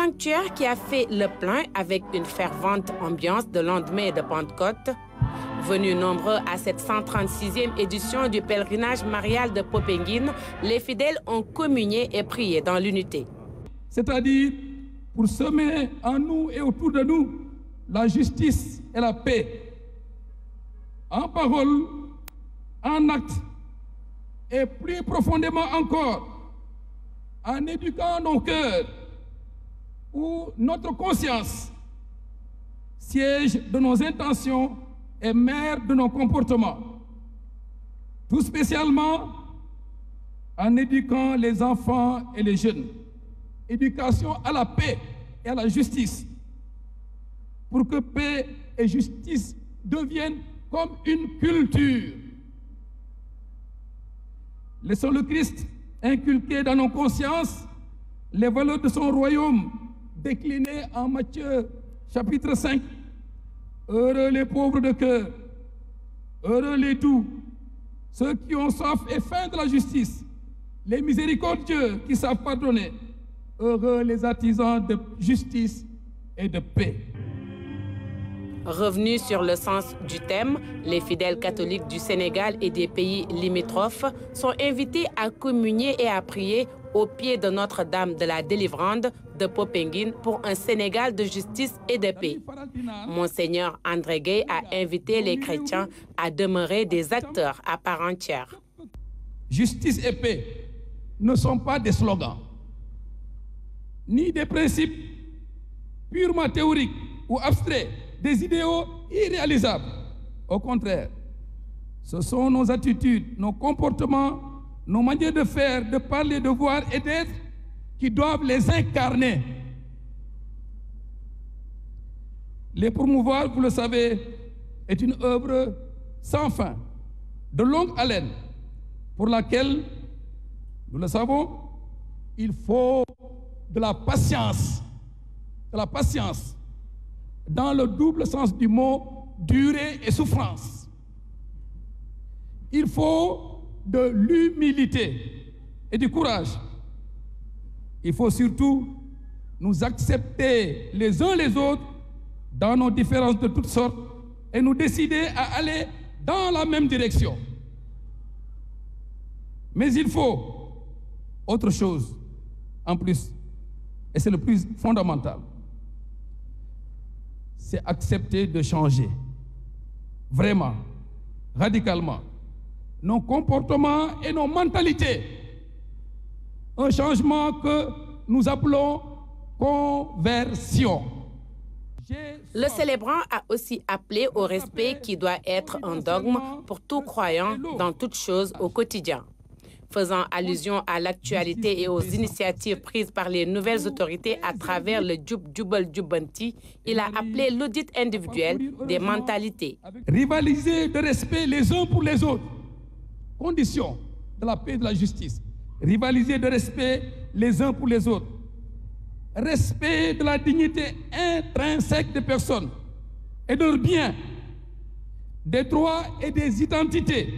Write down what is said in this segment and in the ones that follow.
sanctuaire qui a fait le plein avec une fervente ambiance de lendemain de Pentecôte. Venus nombreux à cette 136e édition du pèlerinage marial de Popenguine, les fidèles ont communié et prié dans l'unité. C'est-à-dire pour semer en nous et autour de nous la justice et la paix, en parole, en acte, et plus profondément encore, en éduquant nos cœurs, où notre conscience, siège de nos intentions et mère de nos comportements, tout spécialement en éduquant les enfants et les jeunes. Éducation à la paix et à la justice, pour que paix et justice deviennent comme une culture. Laissons le Christ inculquer dans nos consciences les valeurs de son royaume, déclinées en Matthieu chapitre 5. Heureux les pauvres de cœur, heureux les doux, ceux qui ont soif et faim de la justice, les miséricordieux qui savent pardonner, heureux les artisans de justice et de paix. Revenus sur le sens du thème, les fidèles catholiques du Sénégal et des pays limitrophes sont invités à communier et à prier au pied de Notre-Dame de la Délivrande de Popenguine pour un Sénégal de justice et de paix. Monseigneur André Gueye a invité les chrétiens à demeurer des acteurs à part entière. Justice et paix ne sont pas des slogans, ni des principes purement théoriques ou abstraits, des idéaux irréalisables. Au contraire, ce sont nos attitudes, nos comportements, nos manières de faire, de parler, de voir et d'être qui doivent les incarner. Les promouvoir, vous le savez, est une œuvre sans fin, de longue haleine, pour laquelle, nous le savons, il faut de la patience, dans le double sens du mot durée et souffrance. Il faut de l'humilité et du courage. Il faut surtout nous accepter les uns les autres dans nos différences de toutes sortes et nous décider à aller dans la même direction. Mais il faut autre chose en plus, et c'est le plus fondamental. C'est accepter de changer, vraiment, radicalement, nos comportements et nos mentalités. Un changement que nous appelons conversion. Le célébrant a aussi appelé au respect qui doit être un dogme pour tout croyant dans toute chose au quotidien. Faisant allusion à l'actualité et aux initiatives prises par les nouvelles autorités à travers le Djoub Djoubal Djoubanti, il a appelé l'audit individuel des mentalités. Rivaliser de respect les uns pour les autres, condition de la paix et de la justice. Rivaliser de respect les uns pour les autres. Respect de la dignité intrinsèque des personnes et de leurs biens, des droits et des identités.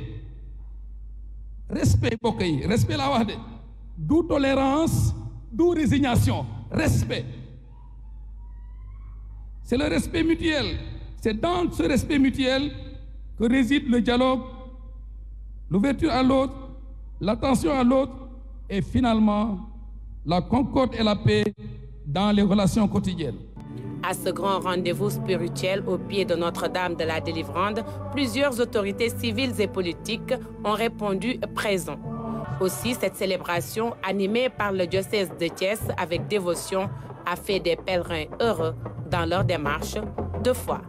Respect, respect la wax de, d'où tolérance, d'où résignation, respect. C'est le respect mutuel. C'est dans ce respect mutuel que réside le dialogue, l'ouverture à l'autre, l'attention à l'autre et finalement la concorde et la paix dans les relations quotidiennes. À ce grand rendez-vous spirituel au pied de Notre-Dame de la Délivrande, plusieurs autorités civiles et politiques ont répondu présents. Aussi, cette célébration, animée par le diocèse de Thiès avec dévotion, a fait des pèlerins heureux dans leur démarche de foi.